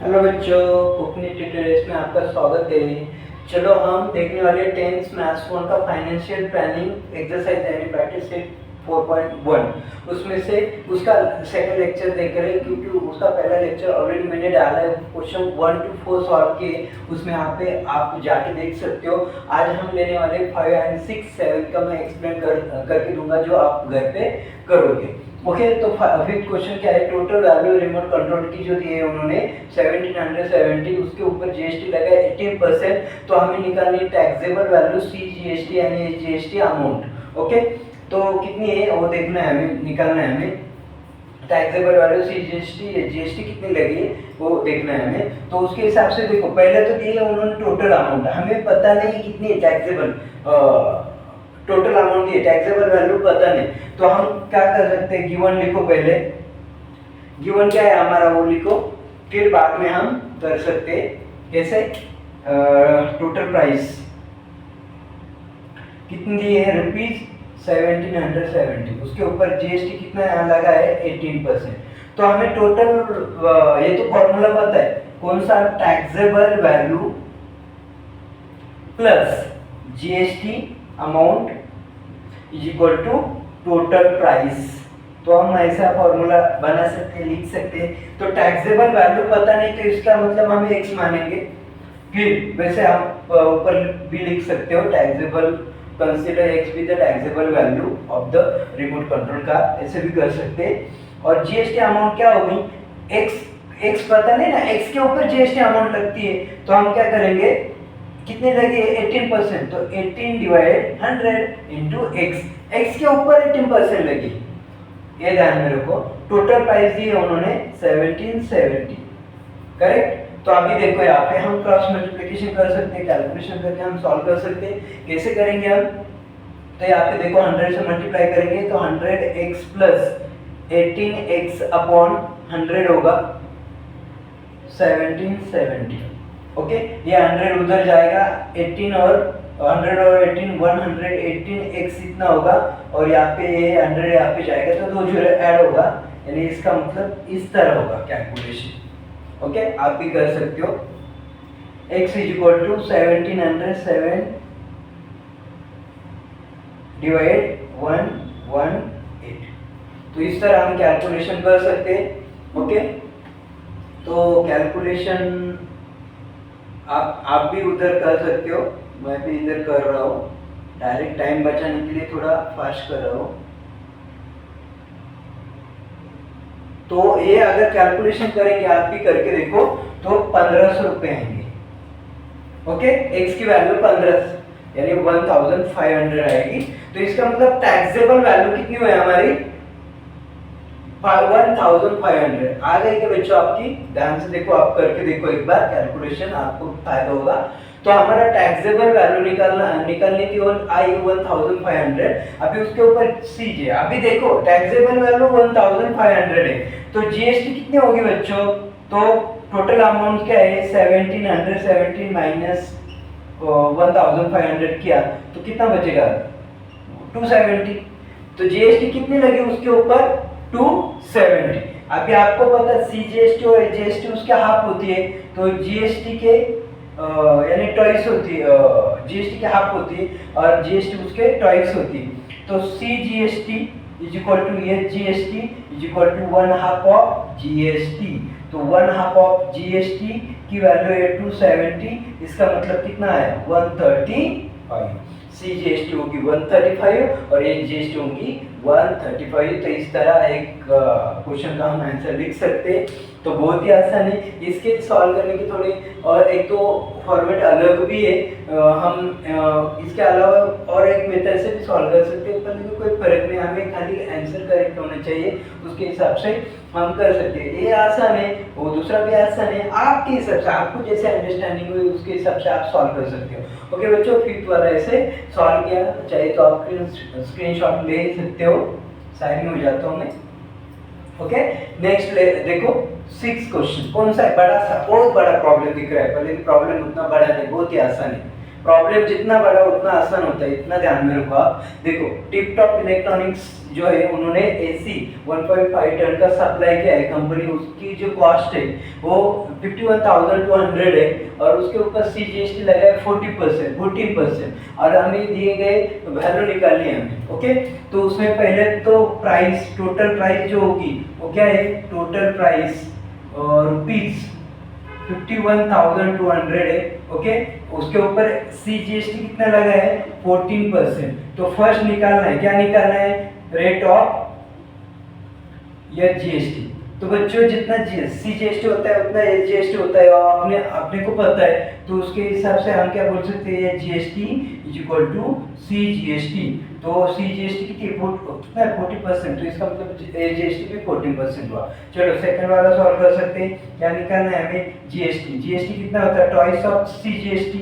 Hello बच्चों, कुकनी tutorials में आपका स्वागत है। चलो हम देखने वाले 10th मैथ्स 1 का फाइनेंशियल प्लानिंग एक्सरसाइज यानी प्रैक्टिस सेट 4.1 उसमें से उसका सेकंड लेक्चर देख रहे हैं क्योंकि उसका पहला लेक्चर ऑलरेडी मैंने डाला है। क्वेश्चन 1 to 4 सॉल्व किए, उसमें यहाँ पे आप जाके देख सकते हो। आज हम लेने वाले 5 and 6 7 का मैं एक्सप्लेन करके दूंगा जो आप घर पे करोगे। ओके, तो फिफ्थ क्वेश्चन क्या है? टोटल वैल्यू रिमोट कंट्रोल की जो दी है उन्होंने 1770, उसके ऊपर जीएसटी लगा 18%, तो हमें निकालनी टैक्सेबल वैल्यू सी जीएसटी यानी जीएसटी अमाउंट। ओके, तो कितनी है वो देखना है, हमें निकालना है। हमें taxable value C GST GST कितनी लगी वो देखना है हमें। तो उसके हिसाब से देखो, पहले तो दिए उन्होंने टोटल अमाउंट, हमें पता नहीं कितनी है टैक्सेबल, टोटल अमाउंट दिए, टैक्सेबल वैल्यू पता नहीं। तो हम क्या कर सकते हैं, गिवन लिखो, पहले गिवन क्या है हमारा वो लिखो, फिर बाद में हम कर सकते हैं कैसे। टोटल प्राइस कितनी दी है? ₹1770, उसके ऊपर जीएसटी कितना यहाँ लगा है? 18%। तो हमें टोटल ये तो फॉर्मूला पता है कौन सा, taxable value plus GST amount is equal to total price. तो हम ऐसा फॉर्मूला बना सकते हैं, लिख सकते हैं। तो टैक्सेबल वैल्यू पता नहीं तो इसका मतलब हम x मानेंगे, फिर वैसे आप ऊपर भी लिख सकते हो taxable, consider x with the taxable value of the remote control का, ऐसे भी कर सकते हैं। और जीएसटी अमाउंट क्या होगी? x पता नहीं ना, x के ऊपर जीएसटी अमाउंट लगती है, तो हम क्या करेंगे, कितने लगे? 18%, तो 18 डिवाइड 100 इंटू x के ऊपर 18% लगी, ये ध्यान में रखो। टोटल प्राइस दी है उन्होंने 1770, करेक्ट। तो अभी देखो यहाँ पे हम क्रॉस मल्टीप्लिकेशन कर सकते हैं, कैलकुलेशन करके हम सॉल्व कर सकते हैं। कैसे करेंगे हम? तो यहाँ पे देखो 100 से मल्टीप्लाई करेंगे तो 100x प्लस 18x अपॉन 100 होगा 1770। ओके, ये 100 उधर जाएगा, 18 और 100 और 18 118x इतना होगा, और यहाँ पे ये 100 यहाँ पे जाएगा तो दो जीरो ऐड होगा, यानी इसका मतलब इस तरह होगा कैलकुलेशन। ओके, आप भी कर सकते हो। x is equal to 1707 divide 118, तो इस तरह हम कैलकुलेशन कर सकते हैं। ओके, तो कैलकुलेशन आप भी उधर कर सकते हो, मैं भी इधर कर रहा हूँ, डायरेक्ट टाइम बचाने के लिए थोड़ा फास्ट कर रहा हूँ। तो ये अगर कैलकुलेशन करेंगे, आप भी करके देखो, तो 1500 रुपये आएंगे। ओके, x की वैल्यू 1500 यानी 1500 आएगी। तो इसका मतलब टैक्सेबल वैल्यू कितनी हुई हमारी? 1500 आ गई क्या बच्चों आपकी? ध्यान से देखो, आप करके देखो एक बार कैलकुलेशन, आपको फायदा होगा। तो हमारा टैक्सेबल वैल्यू निकालनी थी और आई 1500, अभी उसके ऊपर सीजे, अभी देखो टैक्सेबल वैल्यू 1500 है, तो जीएसटी कितनी होगी बच्चों? तो टोटल अमाउंट क्या है? 1717 माइनस 1500 किया तो कितना बचेगा? 270। तो जीएसटी कितनी लगी उसके ऊपर? 270। अभी आपको पता सीजीएसटी और जीएसटी उसके हाफ होती है, तो जीएसटी के यानी ट्वाइस होती है, जीएसटी के हाफ होती है और जीएसटी उसके ट्वाइस होती है। तो C GST is equal to H GST is equal to 1/2 of जीएसटी। तो 1/2 ऑफ जीएसटी की वैल्यू है 270, इसका मतलब कितना है? 135। सी जीएसटी होगी 135 और ये जीएसटी होगी 135। तो इस तरह एक क्वेश्चन का हम आंसर लिख सकते हैं। तो बहुत ही आसान है, इसके सॉल्व करने की थोड़ी, और एक तो फॉर्मेट अलग भी है, हम इसके अलावा और एक मेथड से भी सॉल्व कर सकते हैं, पर कोई फर्क नहीं, हमें खाली आंसर करेक्ट होना चाहिए, उसके हिसाब से हम कर सकते हैं। ये आसान है, वो दूसरा भी आसान है, आपके हिसाब से, आपको जैसे अंडरस्टैंडिंग हुई उसके हिसाब से आप सॉल्व कर सकते हो। ओके बच्चों, फिफ्थ वाला ऐसे सॉल्व किया, चाहिए तो आप स्क्रीनशॉट ले सकते हो, साइड में हो जाता हूँ मैं। ओके, नेक्स्ट देखो 6 क्वेश्चन, कौन सा है? बड़ा सा, बहुत बड़ा प्रॉब्लम दिख रहा है, पहले प्रॉब्लम उतना बड़ा नहीं, बहुत ही आसान है। प्रॉब्लम जितना बड़ा उतना आसान होता है, इतना ध्यान में रखो आप। देखो टिप टॉप इलेक्ट्रॉनिक्स जो है उन्होंने एसी 1.5 टन का सप्लाई किया है कंपनी, उसकी जो कॉस्ट है वो 51,200 है और उसके ऊपर CGST लगा है 14%, और हमें दिए गए वैल्यू निकालनी है हमें। ओके, तो उसमें पहले तो प्राइस, टोटल प्राइस जो होगी वो क्या है, टोटल प्राइस रुपीज 51,200 है। ओके, उसके ऊपर CGST कितना लगा है 14%। तो फर्स्ट निकालना है, क्या निकालना है, रेट ऑफ या GST। तो बच्चों जितना CGST होता है उतना SGST होता है और अपने अपने को पता है, तो उसके हिसाब से हम क्या बोल सकते हैं, GST is equal to CGST। तो CGST कितनी कितना है 40%, तो इसका मतलब SGST भी 14% हुआ। चलो सेकंड वाला सॉल्व कर सकते हैं, क्या निकालना है हमें, GST कितना होता है, ट्वाइस ऑफ CGST,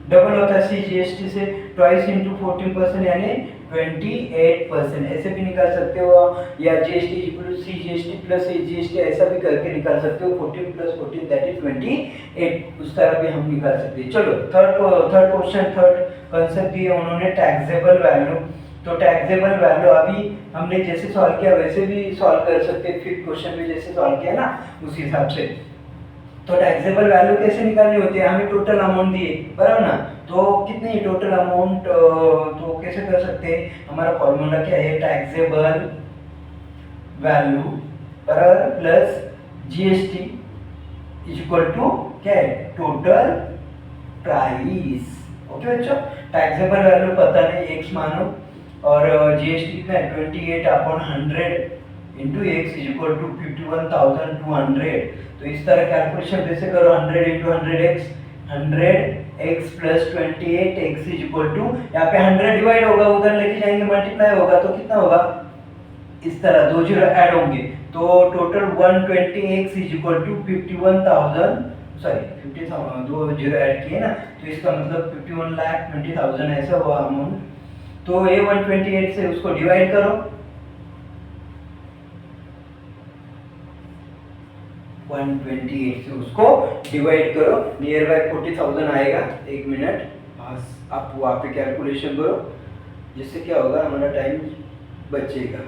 डबल होता है CGST से, ट्वाइस इंटू 14% यानी 28%, ऐसे भी निकाल सकते हो, या GST CGST प्लस GST ऐसा भी करके निकाल सकते हो, 14 प्लस 14 दैट इज 28, उस तरह भी हम निकाल सकते हैं। चलो थर्ड क्वेश्चन, थर्ड कंसेप्ट दिया उन्होंने टैक्सेबल वैल्यू। तो टैक्सेबल वैल्यू अभी हमने जैसे सॉल्व किया वैसे भी सॉल्व कर सकते हैं, फिफ्थ क्वेश्चन में जैसे सॉल्व किया ना उस हिसाब से। तो टैक्सेबल वैल्यू कैसे निकालनी होती है, हमें टोटल अमाउंट दिए बराबर ना, तो कितनी टोटल अमाउंट, तो कैसे कर सकते हैं, हमारा फॉर्मूला क्या है, टैक्सेबल वैल्यू बराबर plus GST is equal to क्या है, टोटल प्राइस। ओके बच्चों, टैक्सेबल वैल्यू पता नहीं x मानो और GST कितना है 28/100 into x is equal to 51,200। तो इस तरह कैलकुलेशन कैसे करो, 100 into 100x, 100x plus 28x is equal to, यहाँ पे 100 डिवाइड होगा, उधर लेके जाएंगे मल्टीप्लाई होगा तो कितना होगा, इस तरह दो जीरो ऐड होंगे, तो total 120x is equal to 51,000, sorry 50,000, दो जीरो ऐड किए ना, तो इसका मतलब 51,20,000 ऐसा हुआ अमाउंट। तो ये 128 से उसको डिवाइड करो, 128 से उसको डिवाइड करो, नियर बाय 40,000 आएगा। एक मिनट आप वहाँ पे कैलकुलेशन करो, जिससे क्या होगा, हमारा टाइम बचेगा।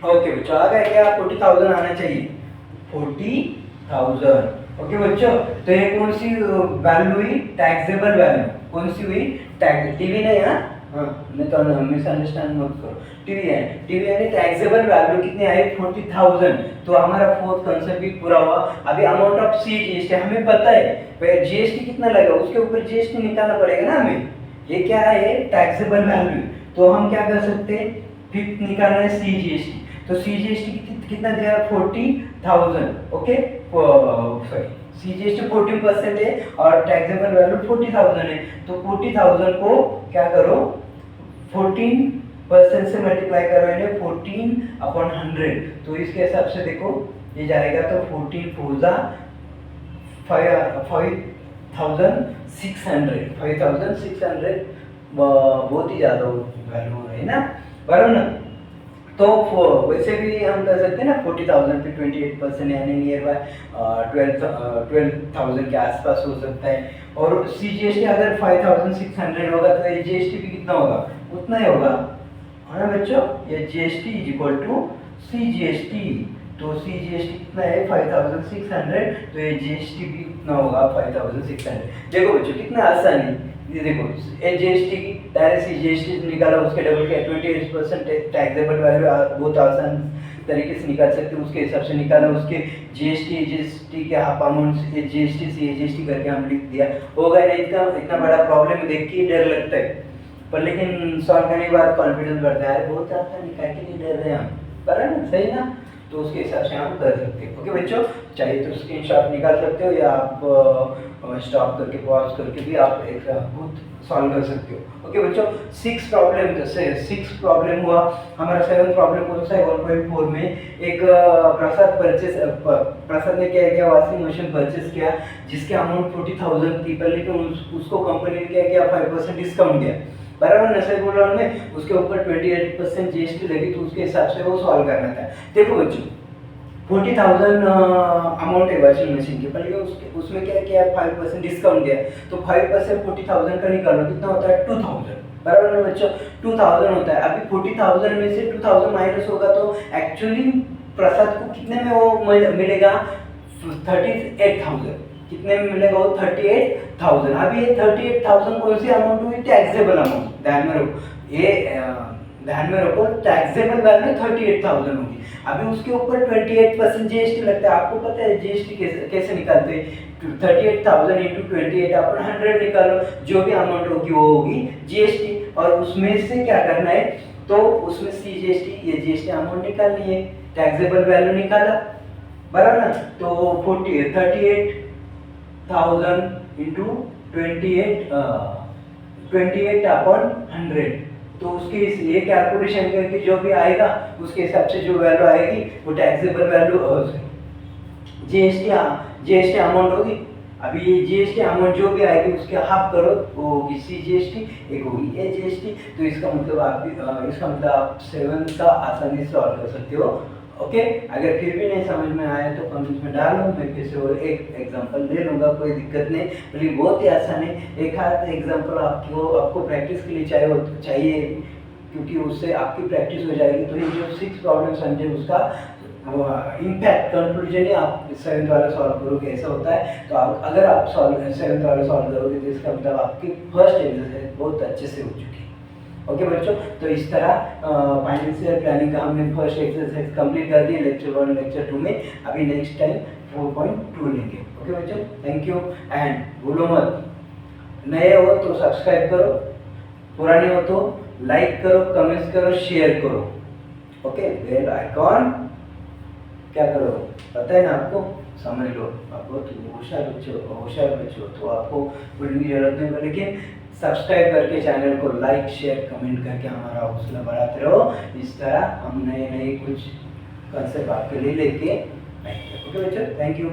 ओके बच्चों, आ गया क्या, 40,000 आना चाहिए, 40,000। ओके बच्चों, तो ये कौन सी वैल्यू हुई, टैक्सेबल वैल्यू, कौन सी हुई, टैक्स, टीवी नहीं, हाँ मैं तो मिसअंडरस्टैंड मत करो, टीवी यानी टैक्सेबल वैल्यू कितनी आई 40,000। तो हमारा फोर्थ कंसेप्ट भी पूरा हुआ। अभी अमाउंट ऑफ CGST हमें पता है, GST कितना लगा उसके ऊपर GST निकालना पड़ेगा ना हमें, ये क्या है टैक्सेबल वैल्यू। तो हम क्या कर सकते हैं, फिफ्थ निकालना है CGST, तो CGST कितना दिया 40,000। ओके, सॉरी CGST 14% है और टैक्सेबल वैल्यू 40,000 है, तो 40,000 को क्या करो 14% से मल्टीप्लाई करो, यानी 14/100। तो इसके हिसाब से देखो ये जाएगा, तो 14 4 5,600 बहुत ही ज़्यादा वैल्यू है ना, बराबर ना। तो वैसे भी हम कर सकते हैं ना, 40,000 पे 28% यानी नियर बाय 12,000 के आसपास हो सकता है। और CGST अगर 5,600 होगा तो ये GST भी कितना होगा, उतना ही होगा, है ना बच्चों। ये GST is equal to CGST, तो CGST कितना है 5,600, तो ये GST भी कितना होगा 5,600। देखो बच्चों कितना आसान है, ये देखो GST की डायरेक्ट CGST निकाला, उसके डबल के 28% टैक्सेबल वैल्यू बहुत आसान तरीके से निकाल सकते हैं, उसके हिसाब से निकाला, उसके GST के हाफ अमाउंट GST CGST करके हम लिख दिया, होगा नहीं। इतना बड़ा प्रॉब्लम देख के डर लगता है, पर लेकिन सॉल्व करने के बाद कॉन्फिडेंस बढ़ता है, बहुत आता निकाल के नहीं डर रहे हम, बराबर ना, सही ना। तो उसके हिसाब से हम कर सकते हैं। ओके बच्चों, चाहिए तो स्क्रीनशॉट निकाल सकते हो, या आप स्टॉप करके पॉज करके भी आप एक खुद सॉल्व कर सकते हो। ओके बच्चों, 6 प्रॉब्लम, जैसे 6 प्रॉब्लम हुआ, हमारा 7th प्रॉब्लम कौन सा है 1.4 में, एक प्रसाद ने क्या किया, वॉशिंग मशीन परचेस किया जिसके अमाउंट 40,000 थी, पर लेकिन उसको कंपनी ने क्या किया 5% डिस्काउंट दिया। बराबर ना, सही बोल रहा हूँ मैं। उसके ऊपर 28% जीएसटी लगी, तो उसके हिसाब से वो सॉल्व करना था। देखो बच्चों, 40,000 अमाउंट है वॉशिंग मशीन की, पर उसके उसमें क्या किया, 5% डिस्काउंट दिया, तो 5% 40,000 का निकालो, कितना होता है 2,000, बराबर ना बच्चों, 2,000 होता है। अभी 40,000 में से 2,000 माइनस होगा, तो एक्चुअली प्रसाद को कितने में वो मिलेगा, 38,000। कितने में मिलेगा वो, 38,000। अभी ये 38,000 कौन सी अमाउंट हुई, टैक्सेबल अमाउंट, ध्यान में रखो ये, ध्यान में रखो, टैक्सेबल वैल्यू 38,000 होगी। अभी उसके ऊपर 28% जीएसटी लगता है। आपको पता है जीएसटी कैसे निकालते हैं, 38,000 इंटू 28, अपन 100 निकालो, जो भी अमाउंट होगी वो होगी जीएसटी, और उसमें से क्या करना है, तो उसमें सी जीएसटी, ये जीएसटी अमाउंट निकालनी है, टैक्सेबल वैल्यू निकाला, बराबर ना। तो 38,000 इंटू 28 अपॉन 100, तो उसकी ये कैलकुलेशन करके जो भी आएगा उसके हिसाब से जो वैल्यू आएगी वो टैक्सेबल वैल्यू जीएसटी अमाउंट होगी। अभी ये जीएसटी अमाउंट जो भी आएगी उसके हाफ करो, वो होगी सी जीएसटी, एक होगी ए जीएसटी। तो इसका मतलब आप 7 का आसानी से सॉल्व कर सकते हो। ओके, अगर फिर भी नहीं समझ में आया तो कमेंट्स में डालो, मैं फिर से और एक एग्जांपल ले लूँगा, कोई दिक्कत नहीं, बल्कि बहुत ही आसान है। एक आध एग्जांपल आपको प्रैक्टिस के लिए चाहिए, क्योंकि उससे आपकी प्रैक्टिस हो जाएगी। तो ये जो 6 प्रॉब्लम समझे उसका इम्पैक्ट कंक्लूजन ही आप 7th वाला सॉल्व करोगे, ऐसा होता है। तो अगर आप 7th वाला सॉल्व करोगे तो इसका मतलब आपकी फर्स्ट एक्सरसाइज बहुत अच्छे से हो चुकी है। ओके बच्चों, तो इस तरह फाइनेंशियल प्लानिंग का हमने फर्स्ट एक्सरसाइज कंप्लीट कर दी लेक्चर 1 लेक्चर 2 में। अभी नेक्स्ट टाइम 4.2 लेंगे। ओके बच्चों, थैंक यू। एंड भूलो मत, नए हो तो सब्सक्राइब करो, पुराने हो तो लाइक करो, कमेंट्स करो, शेयर करो। ओके, बेल आइकॉन क्या करो, पता है ना आपको, समझ लो। आप बहुत होशियार बच्चे हो तो आपको बोलने की जरूरत नहीं पड़ेगी, लेकिन सब्सक्राइब करके चैनल को लाइक शेयर कमेंट करके हमारा हौसला बढ़ाते रहो। इस तरह हम नए कुछ कंसेप्ट आपके लिए लेके आएंगे। ओके बच्चों, थैंक यू।